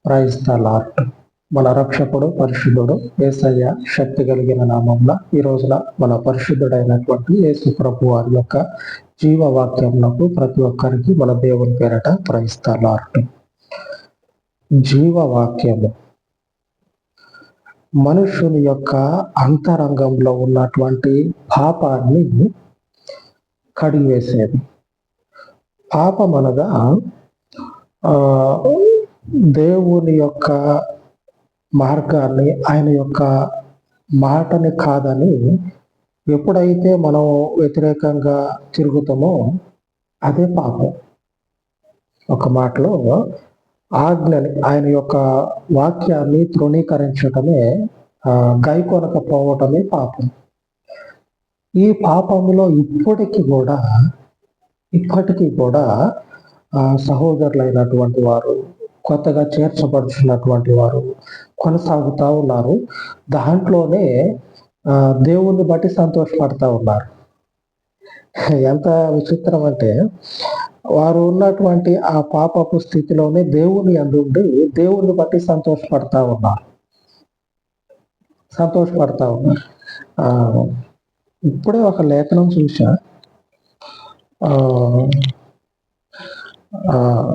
Praise the lord. మన రక్షకుడు పరిశుద్ధుడు యేసయ్య శక్తి కలిగిన నామంలో ఈ రోజున మన పరిశుద్ధుడైనటువంటి యేసు ప్రభు వారి యొక్క జీవవాక్యములకు ప్రతి ఒక్కరికి మన దేవుని పేరట ప్రైజ్ ద లార్డ్. జీవవాక్యము మనుషుని యొక్క అంతరంగంలో ఉన్నటువంటి పాపాన్ని కడిగివేసేది. పాపం అనగా దేవుని యొక్క మార్గాన్ని, ఆయన యొక్క మాటని కాదని ఎప్పుడైతే మనం వ్యతిరేకంగా తిరుగుతామో అదే పాపం. ఒక మాటలో ఆజ్ఞని, ఆయన యొక్క వాక్యాన్ని తృణీకరించటమే, గైకొనకపోవటమే పాపం. ఈ పాపములో ఇప్పటికీ కూడా సహోదరులైనటువంటి వారు, కొత్తగా చేర్చబడుచున్నటువంటి వారు కొనసాగుతూ ఉన్నారు. దాంట్లోనే దేవుణ్ణి బట్టి సంతోషపడతా ఉన్నారు. ఎంత విచిత్రం అంటే, వారు ఉన్నటువంటి ఆ పాపపు స్థితిలోనే దేవుని అందుండి దేవుణ్ణి బట్టి సంతోషపడతా ఉన్నారు. ఇప్పుడే ఒక లేఖనం చూసా.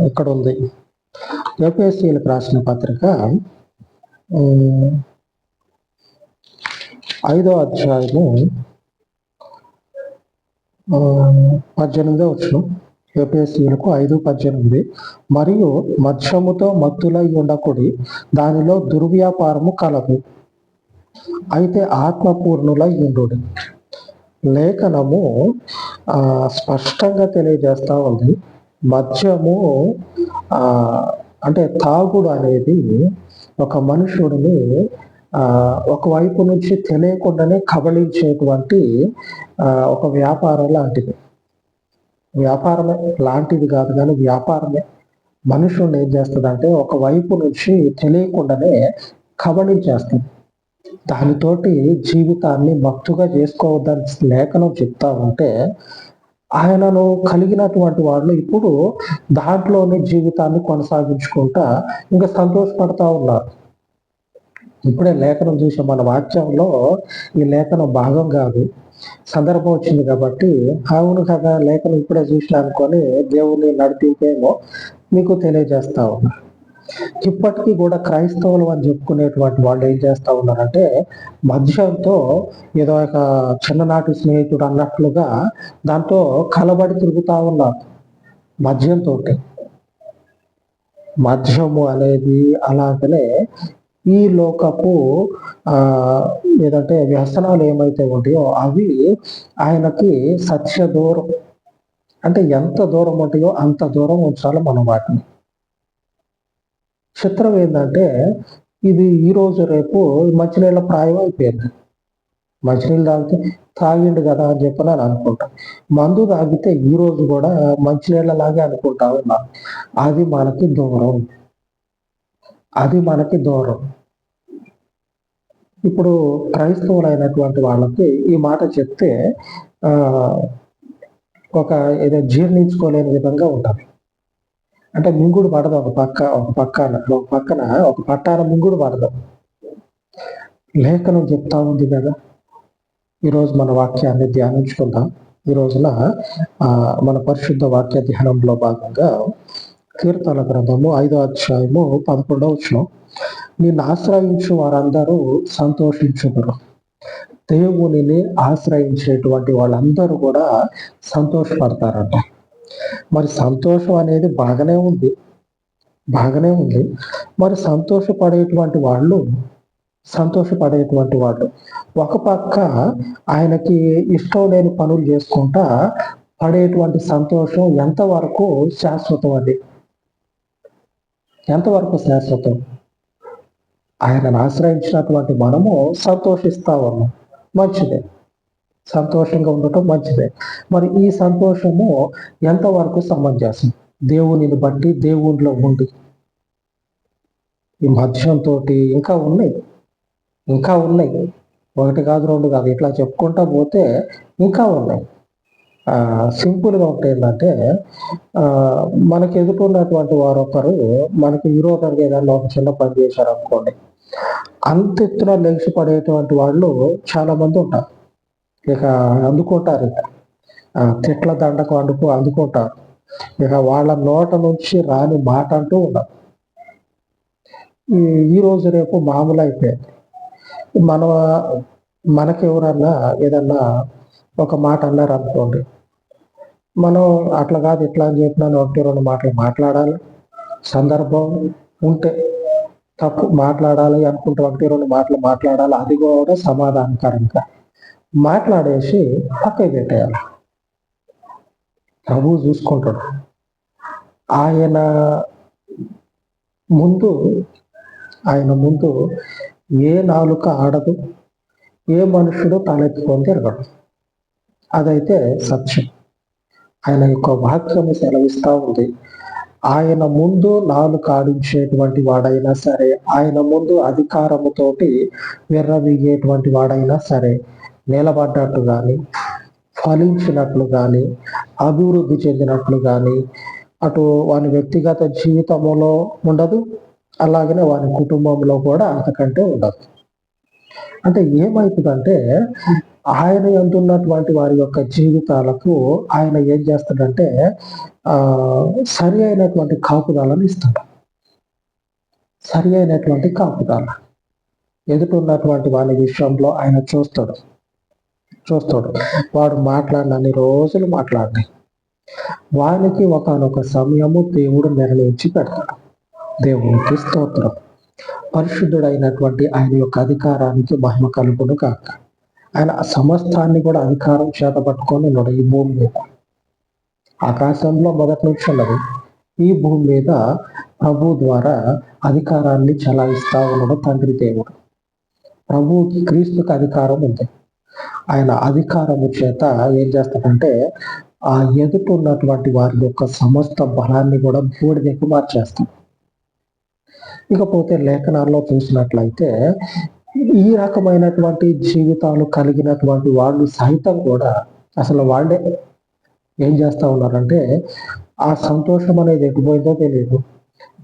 ఇక్కడ ఉంది, ఎఫెసీయులకు రాసిన పత్రిక 5వ అధ్యాయము 18వ వచనం. ఎఫెసీయులకు 5:18. మరియు మద్యముతో మత్తులై ఉండకుడి, దానిలో దుర్వ్యాపారము కలదు, అయితే ఆత్మపూర్ణులై ఉండుడి. లేఖనము స్పష్టంగా తెలియజేస్తా ఉంది. మద్యము అంటే తాగుడు అనేది ఒక మనుషుడిని ఒకవైపు నుంచి తెలియకుండానే కబళించేటువంటి ఒక వ్యాపారం లాంటిది. వ్యాపారమే లాంటిది కాదు కానీ వ్యాపారమే. మనుషుడిని ఏం చేస్తుందంటే ఒకవైపు నుంచి తెలియకుండానే కబళించేస్తుంది. దానితోటి జీవితాన్ని మత్తుగా చేసుకోవద్దని లేఖనం చెప్తా ఉంటే, ఆయనను కలిగినటువంటి వాళ్ళు ఇప్పుడు దాంట్లోనే జీవితాన్ని కొనసాగించుకుంటా ఇంకా సంతోషపడతా ఉన్నారు. ఇప్పుడే లేఖనం చూసే మన వాక్యంలో ఈ లేఖనం భాగం కాదు, సందర్భం వచ్చింది కాబట్టి అవును కదా లేఖనం ఇప్పుడే చూసిన అనుకొని దేవుని నడిపింపేమో మీకు తెలియజేస్తా ఉన్నా. ఇప్పటికీ కూడా క్రైస్తవులు అని చెప్పుకునేటువంటి వాళ్ళు ఏం చేస్తా ఉన్నారంటే, మద్యంతో ఏదో ఒక చిన్ననాటి స్నేహితుడు అన్నట్లుగా దాంతో కలబడి తిరుగుతా ఉన్నారు. మద్యము అనేది అలాగనే ఈ లోకపు ఏదంటే వ్యసనాలు ఏమైతే ఉంటాయో అవి ఆయనకి సత్య దూరం. అంటే ఎంత దూరం ఉంటాయో అంత దూరం ఉంచాలి మనం వాటిని. చిత్రం ఏంటంటే, ఇది ఈరోజు రేపు మంచినీళ్ళ ప్రాయం అయిపోయింది. మంచినీళ్ళు తాగిండు కదా అని చెప్పని అనుకుంటా. మందు తాగితే ఈ రోజు కూడా మంచినీళ్ళలాగే అనుకుంటా ఉన్నా. అది మనకి దూరం. ఇప్పుడు క్రైస్తవులైనటువంటి వాళ్ళకి ఈ మాట చెప్తే ఒక ఏదో జీర్ణించుకోలేని విధంగా ఉంటుంది. అంటే మింగుడు పడదు, ఒక పట్టాన మింగుడు పడదు. లేఖనం చెప్తా ఉంది కదా. ఈరోజు మన వాక్యాన్ని ధ్యానించుకుందాం. ఈ రోజున మన పరిశుద్ధ వాక్య ధ్యానంలో భాగంగా కీర్తన గ్రంథము 5వ అధ్యాయము 11వ వచనం. నిన్ను ఆశ్రయించు వారందరూ సంతోషించుదురు. దేవునిని ఆశ్రయించేటువంటి వాళ్ళందరూ కూడా సంతోషపడతారంట. మరి సంతోషం అనేది బాగానే ఉంది. మరి సంతోషపడేటువంటి వాళ్ళు ఒక పక్క ఆయనకి ఇష్టం లేని పనులు చేసుకుంటా పడేటువంటి సంతోషం ఎంతవరకు శాశ్వతం? శాశ్వతం? ఆయనను ఆశ్రయించినటువంటి మనము సంతోషిస్తా ఉన్నాం, మంచిదే. సంతోషంగా ఉండటం మంచిదే. మరి ఈ సంతోషము ఎంతవరకు సమంజసం? దేవునిని బట్టి, దేవునిలో ఉండి. ఈ మద్యంతో ఇంకా ఉన్నాయి. 1 కాదు 2 కాదు, ఇట్లా చెప్పుకుంటా పోతే ఇంకా ఉన్నాయి. సింపుల్గా ఉంటే ఏంటంటే మనకి ఎదుటిన్నటువంటి వారు ఒకరు మనకి విరోధంగా ఏదన్నా ఒక చిన్న పని చేశారు అనుకోండి, అంత ఎత్తున లెగిసి పడేటువంటి వాళ్ళు చాలా మంది ఉంటారు. ఇక అందుకుంటారు, ఇక తిట్ల దండకు అందుకుంటారు. ఇక వాళ్ళ నోట నుంచి రాని మాట అంటూ ఉండదు. ఈ రోజు రేపు మామూలు అయిపోయింది. మన మనకెవరన్నా ఏదన్నా ఒక మాట అన్నారు అనుకోండి, మనం అట్లా కాదు ఇట్లా అని చెప్పినా ఒకటి రెండు మాటలు మాట్లాడాలి. సందర్భం ఉంటే తప్పు మాట్లాడాలి అనుకుంటే ఒకటి రెండు మాటలు మాట్లాడాలి. అది కూడా సమాధానకరంగా మాట్లాడేసి పక్కకి పెట్టేయాలి. ప్రభువు చూసుకుంటాడు. ఆయన ముందు ఏ నాలుక ఆడదు, ఏ మనుషుడు తలెత్తుకొని తిరగడు. అదైతే సత్యం. ఆయన యొక్క వాక్యము సెలవిస్తూ ఉంది. ఆయన ముందు నాలుక ఆడించేటువంటి వాడైనా సరే, ఆయన ముందు అధికారముతోటి విర్రవీగేటువంటి వాడైనా సరే, నిలబడ్డట్టు కానీ, ఫలించినట్లు కానీ, అభివృద్ధి చెందినట్లు కానీ, అటు వాని వ్యక్తిగత జీవితంలో ఉండదు, అలాగనే వాని కుటుంబంలో కూడా అంతకంటే ఉండదు. అంటే ఏమవుతుందంటే, ఆయన ఎందున్నటువంటి వారి యొక్క జీవితాలకు ఆయన ఏం చేస్తాడంటే సరి అయినటువంటి కాపుదాలను ఇస్తాడు. సరి అయినటువంటి కాపుదాల ఎదుటిన్నటువంటి వాని విషయంలో ఆయన చూస్తాడు. వాడు మాట్లాడినన్ని రోజులు మాట్లాడి వానికి ఒకనొక సమయము దేవుడు నిర్ణయించి పెడతాడు. దేవునికి స్తోత్రం. పరిశుద్ధుడైనటువంటి ఆయన యొక్క అధికారానికి మహిమ కలుగును కాక. ఆయన సమస్తాన్ని కూడా అధికారం చేత పట్టుకొని ఉన్నాడు ఈ భూమి మీద. ఆకాశంలో మొదటి నుంచి ఉన్నది, ఈ భూమి మీద ప్రభు ద్వారా అధికారాన్ని చలాయిస్తా ఉన్నాడు తండ్రి దేవుడు. ప్రభువుకి క్రీస్తుకి అధికారం ఉంది. ఆయన అధికారము చేత ఏం చేస్తాడంటే ఆ ఎదుటి ఉన్నటువంటి వారి యొక్క సమస్త బలాన్ని కూడా బూడిదకు మార్చేస్తాడు. ఇకపోతే లేఖనాల్లో చూసినట్లయితే ఈ రకమైనటువంటి జీవితాలు కలిగినటువంటి వాళ్ళు సైతం కూడా అసలు వాళ్ళే ఏం చేస్తా ఉన్నారంటే ఆ సంతోషం అనేది ఎటుపోయిందో తెలియదు.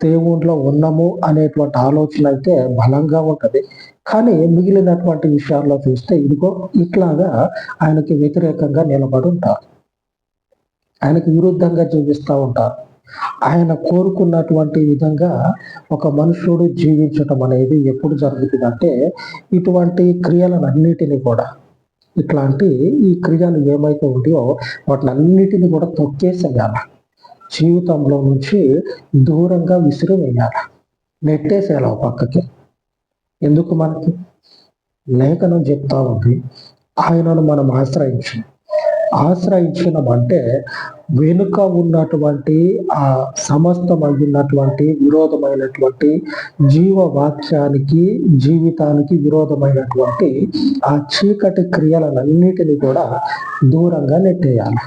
దేవుణ్ణిలో ఉన్నాము అనేటువంటి ఆలోచన అయితే బలంగా ఉంటది. కానీ మిగిలినటువంటి విషయాల్లో చూస్తే ఇదిగో ఇట్లాగా ఆయనకి వ్యతిరేకంగా నిలబడి ఉంటారు. ఆయనకి విరుద్ధంగా జీవిస్తూ ఉంటారు. ఆయన కోరుకున్నటువంటి విధంగా ఒక మనుషుడు జీవించటం అనేది ఎప్పుడు జరుగుతుందంటే ఇటువంటి క్రియలన్నిటిని కూడా ఇట్లాంటి ఈ క్రియలు ఏమైతే ఉంటాయో వాటిని అన్నిటిని కూడా తొక్కేసేయాలి. జీవితంలో నుంచి దూరంగా విసిరివేయాలి, నెట్టేసేయాలి పక్కకి. ఎందుకు మనకి లేఖనం చెప్తా ఉంది, ఆయనను మనం ఆశ్రయించినమంటే వెనుక ఉన్నటువంటి ఆ సమస్తమైనటువంటి విరోధమైనటువంటి జీవవాక్యానికి జీవితానికి విరోధమైనటువంటి ఆ చీకటి క్రియలన్నిటిని కూడా దూరంగా నెట్టేయాలి,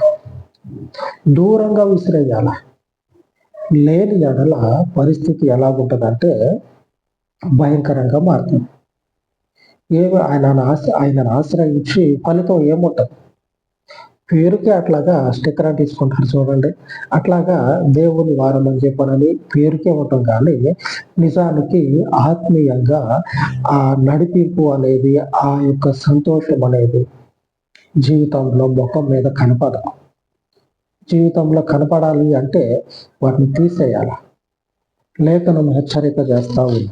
దూరంగా విసిరేయాలి. లేని ఎడల పరిస్థితి ఎలాగుంటుందంటే భయంకరంగా మారుతుంది. ఆయనను ఆశ్రయించి ఫలితం ఏముంటది? పేరుకే అట్లాగా స్టిక్కర్ తీసుకుంటారు చూడండి, అట్లాగా దేవుని వారం అని చెప్పనని పేరుకే ఉంటాం, కానీ నిజానికి ఆత్మీయంగా ఆ నడిపింపు అనేది ఆ యొక్క సంతోషం అనేది జీవితంలో ముఖం మీద కనపడదు. జీవితంలో కనపడాలి అంటే వాటిని తీసేయాలి. లేఖనం హెచ్చరిక చేస్తా ఉంది.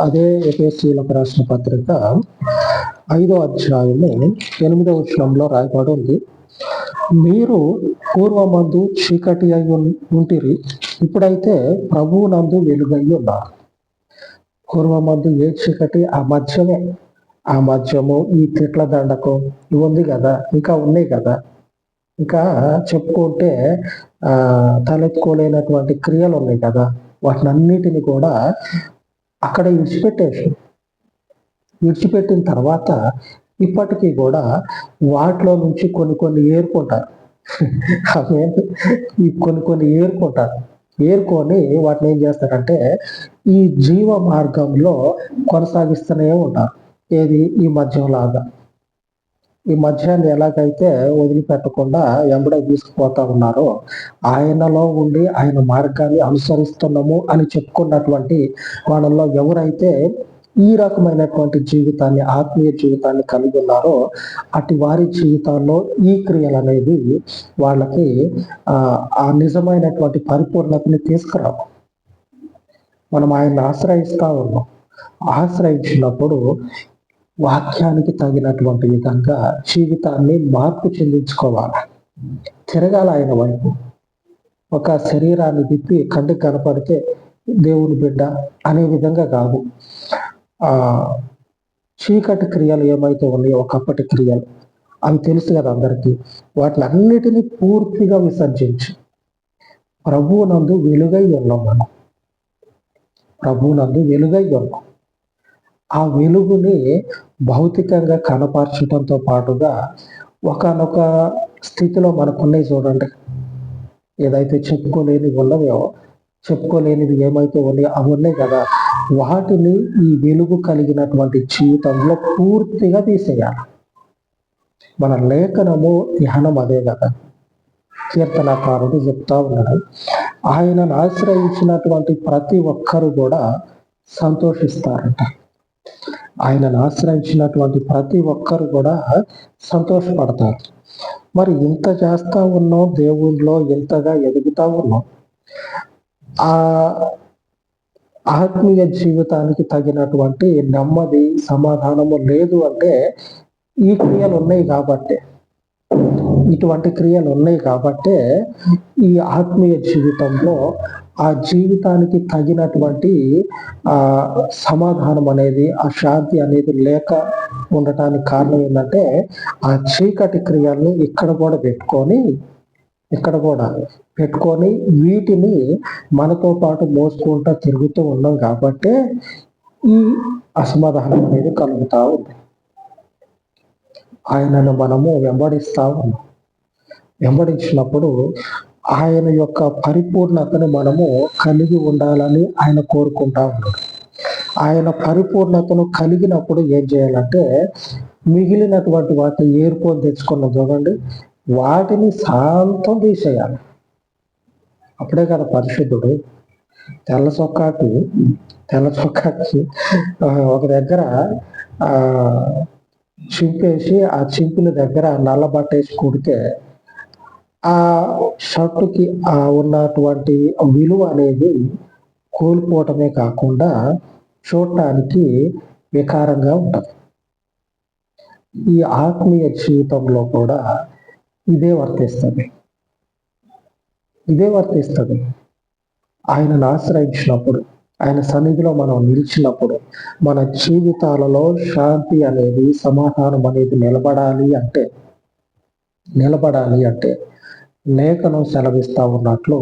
అదే ఎఫెసీయులకు రాసిన పత్రిక 5వ అధ్యాయము 8వ వచనంలో రాయబడి ఉంది, మీరు పూర్వమందు చీకటి అయి ఉంటిరి, ఇప్పుడైతే ప్రభువునందు వెలుగై ఉన్నారు. పూర్వమందు ఏ చీకటి? ఆ మధ్యమే. ఆ మధ్యము ఈ తిట్ల దండకు ఇవి ఉంది కదా, ఇంకా ఉన్నాయి కదా, ఇంకా చెప్పుకుంటే తలెత్తుకోలేనటువంటి క్రియలు ఉన్నాయి కదా, వాటిని అన్నిటిని కూడా అక్కడ విడిచిపెట్టిన తర్వాత ఇప్పటికీ కూడా వాటిలో నుంచి కొన్ని ఏరుకుంటారు. కొన్ని ఏరుకొని వాటిని ఏం చేస్తారంటే ఈ జీవ మార్గంలో కొనసాగిస్తూనే ఉంటారు. ఏది? ఈ మధ్యంలాగా ఈ మద్యాన్ని ఎలాగైతే వదిలిపెట్టకుండా ఎంబడే తీసుకుపోతా ఉన్నారో, ఆయనలో ఉండి ఆయన మార్గాన్ని అనుసరిస్తున్నాము అని చెప్పుకున్నటువంటి వాళ్ళలో ఎవరైతే ఈ రకమైనటువంటి జీవితాన్ని, ఆత్మీయ జీవితాన్ని కలిగి ఉన్నారో అటు వారి జీవితాల్లో ఈ క్రియలు అనేది వాళ్ళకి ఆ నిజమైనటువంటి పరిపూర్ణతని తీసుకురావు. మనం ఆయన్ని ఆశ్రయిస్తా ఉన్నాం. ఆశ్రయించినప్పుడు వాక్యానికి తగినటువంటి విధంగా జీవితాన్ని మార్పు చెందించుకోవాలి. తిరగాల ఆయన వైపు. ఒక శరీరాన్ని తిప్పి కంటికి కనపడితే దేవుని బిడ్డ అనే విధంగా కాదు. చీకటి క్రియలు ఏమైతే ఉన్నాయో, ఒకప్పటి క్రియలు అవి తెలుసు కదా అందరికీ. వాటిని అన్నిటినీ పూర్తిగా విసర్జించి ప్రభువునందు వెలుగై ఉన్నాం. మనం ప్రభువునందు వెలుగై ఉన్నాం. ఆ వెలుగుని భౌతికంగా కనపరచడంతో పాటుగా ఒకనొక స్థితిలో మనకున్నాయి చూడండి. ఏదైతే చెప్పుకోలేనివి ఏమైతే ఉన్నాయో అవి ఉన్నాయి కదా, వాటిని ఈ వెలుగు కలిగినటువంటి జీవితంలో పూర్తిగా తీసేయాలి. మన లేఖనము ధ్యానం అదే కదా. కీర్తనకారుడు చెప్తా ఉన్నాడు, ఆయనను ఆశ్రయించినటువంటి ప్రతి ఒక్కరు కూడా సంతోషిస్తారంట. ఆయనను ఆశ్రయించినటువంటి ప్రతి ఒక్కరు కూడా సంతోషపడతారు. మరి ఇంత చేస్తా ఉన్నాం, దేవుళ్ళలో ఇంతగా ఎదుగుతా ఉన్నాం. ఆ ఆత్మీయ జీవితానికి తగినటువంటి నెమ్మది, సమాధానము లేదు అంటే ఈ క్రియలు ఉన్నాయి కాబట్టే, ఇటువంటి క్రియలు ఉన్నాయి కాబట్టే ఈ ఆత్మీయ జీవితంలో ఆ జీవితానికి తగినటువంటి సమాధానం అనేది, ఆ శాంతి అనేది లేక ఉండటానికి కారణం ఏంటంటే ఆ చీకటి క్రియల్ని ఇక్కడ కూడా పెట్టుకొని వీటిని మనతో పాటు మోసుకుంటూ తిరుగుతూ ఉన్నాం కాబట్టి ఈ అసమాధానం అనేది కలుగుతా ఉంది. ఆయనను మనము వెంబడిస్తా ఉన్నాం. వెంబడించినప్పుడు ఆయన యొక్క పరిపూర్ణతను మనము కలిగి ఉండాలని ఆయన కోరుకుంటా ఉన్నాడు. ఆయన పరిపూర్ణతను కలిగినప్పుడు ఏం చేయాలంటే, మిగిలినటువంటి వాటిని ఏరుకొని తెచ్చుకున్న చూడండి, వాటిని శాంతం తీసేయాలి. అప్పుడే కదా పరిశుద్ధుడు. తెల్ల చొక్కాకి ఒక దగ్గర చింపేసి ఆ చింపిన దగ్గర నల్ల బట్టేసి కుడితే ఆ షర్టుకి ఉన్నటువంటి విలువ అనేది కోల్పోవటమే కాకుండా చూడటానికి వికారంగా ఉంటుంది. ఈ ఆత్మీయ జీవితంలో కూడా ఇదే వర్తిస్తుంది. ఆయనను ఆశ్రయించినప్పుడు, ఆయన సన్నిధిలో మనం నిలిచినప్పుడు మన జీవితాలలో శాంతి అనేది, సమాధానం అనేది నిలబడాలి అంటే లేఖనం సెలవిస్తా ఉన్నట్లు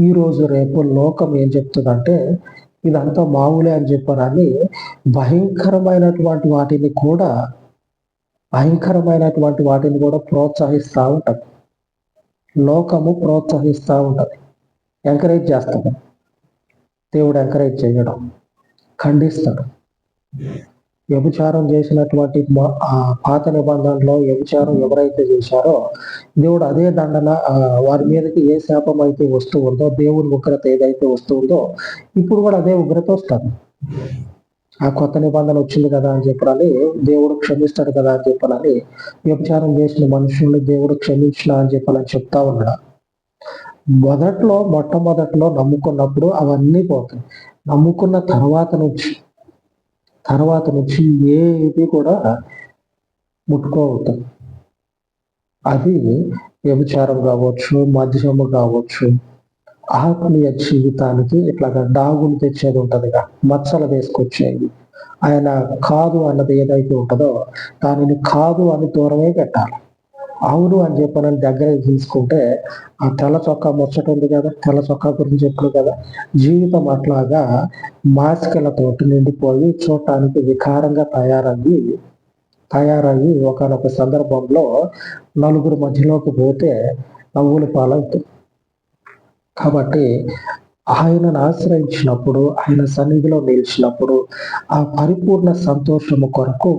ఈరోజు రేపు లోకం ఏం చెప్తుందంటే ఇదంతా మామూలే అని చెప్పారని భయంకరమైనటువంటి వాటిని కూడా ప్రోత్సహిస్తూ ఉంటుంది. లోకము ప్రోత్సహిస్తూ ఉంటుంది, ఎంకరేజ్ చేస్తాడు. దేవుడు ఎంకరేజ్ చేయడం, ఖండిస్తాడు. వ్యభిచారం చేసినటువంటి పాత నిబంధనలో వ్యభిచారం ఎవరైతే చేశారో దేవుడు అదే దండన వారి మీదకి ఏ శాపం అయితే వస్తూ ఉందో, దేవుని ఉగ్రత ఏదైతే వస్తూ ఉందో ఇప్పుడు కూడా అదే ఉగ్రత వస్తుంది. ఆ కొత్త నిబంధన వచ్చింది కదా అని చెప్పాలని, దేవుడు క్షమిస్తాడు కదా అని చెప్పాలని వ్యభిచారం చేసిన మనుషుల్ని దేవుడు క్షమించిన అని చెప్పాలని చెప్తా ఉన్నాడు. మొట్టమొదట్లో నమ్ముకున్నప్పుడు అవన్నీ పోతాయి. నమ్ముకున్న తర్వాత నుంచి ఏది కూడా ముట్టుకోవద్దు. అది వ్యభిచారం కావచ్చు, మద్యము కావచ్చు, ఆత్మీయ జీవితానికి ఇట్లాగా డాగులు తెచ్చేది ఉంటదిగా, మచ్చలు వేసుకొచ్చేది. ఆయన కాదు అన్నది ఏదైతే ఉంటుందో దానిని కాదు అని దూరమే పెట్టాలి. అవును అని చెప్పానని దగ్గర తీసుకుంటే ఆ తెల్ల చొక్కా ముచ్చట ఉంది కదా, తెల్ల చొక్కా గురించి చెప్పారు కదా, జీవితం అట్లాగా మాసికలతోటి నిండిపోయి చూడటానికి వికారంగా తయారయ్యి ఒకనొక సందర్భంలో నలుగురు మధ్యలోకి పోతే నవ్వులు పాలవుతుంది. కాబట్టి ఆయనను ఆశ్రయించినప్పుడు, ఆయన సన్నిధిలో నిలిచినప్పుడు ఆ పరిపూర్ణ సంతోషము కొరకు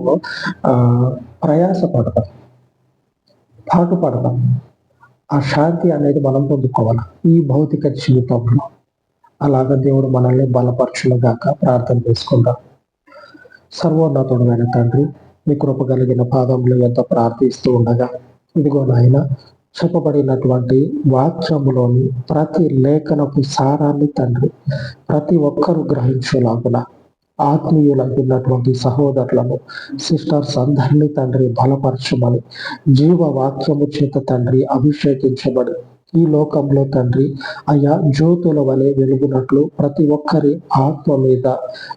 ప్రయాసపడతాం. పాటుపడదాం. ఆ శాంతి అనేది మనం పొందుకోవాలి ఈ భౌతిక జీవితంలో. అలాగా దేవుడు మనల్ని బలపరచునుగాక. ప్రార్థన చేసుకుందాం. సర్వోన్నతుడైన తండ్రి, మీ కృప కలిగిన పాదములు ఎంత ప్రార్థిస్తూ ఉండగా, ఇదిగో నాయన, చెప్పబడినటువంటి వాక్యములోని ప్రతి లేఖనపు సారాన్ని తండ్రి ప్రతి ఒక్కరూ గ్రహించేలాగున ఆత్మీయులైనటువంటి సహోదరులను, సిస్టర్స్ అందరినీ తండ్రి బలపరచమని, జీవ వాక్యము చేత తండ్రి అభిషేకించబడి ఈ లోకంలో తండ్రి అయా జ్యోతుల వలె వెలుగునట్లు ప్రతి ఒక్కరి ఆత్మ మీద,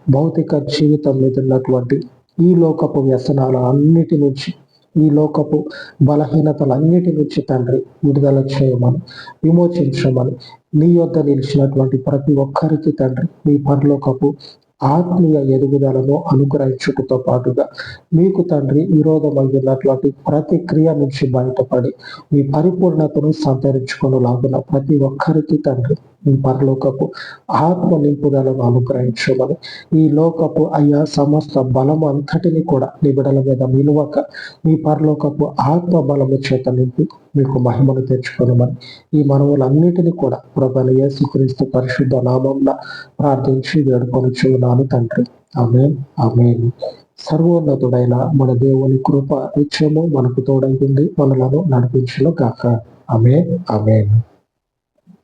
భౌతిక జీవితం మీద ఉన్నటువంటి ఈ లోకపు వ్యసనాల అన్నిటి నుంచి, ఈ లోకపు బలహీనతలన్నిటి నుంచి తండ్రి విడుదల చేయమని, విమోచించమని, నీ యొద్ద నిలిచినటువంటి ప్రతి ఒక్కరికి తండ్రి మీ పరలోకపు ఆత్మీయ ఎదుగుదలను అనుగ్రహించుటతో పాటుగా మీకు తండ్రి విరోధమైనటువంటి ప్రతి క్రియ నుంచి బయటపడి మీ పరిపూర్ణతను సంతరించుకొనులాగున ప్రతి ఒక్కరికి తండ్రి మీ పరలోకపు ఆత్మ నింపుదలను అనుగ్రహించమని, ఈ లోకపు అయ్యా సమస్త బలం అంతటిని కూడా నీ బిడల మీద నిలువక మీ పరలోకపు ఆత్మ బలము చేత నింపి మీకు మహిమను తెచ్చుకోనమని ఈ మనవులన్నిటినీ కూడా ప్రభువైన యేసుక్రీస్తు పరిశుద్ధ నామమున ప్రార్థించి వేడుకొనుచున్నాను తండ్రి. ఆమేన్, ఆమేన్. సర్వోన్నతుడైన మన దేవుని కృప నిత్యము మనకు తోడైంది, మనలను నడిపించును గాక. ఆమేన్, ఆమేన్.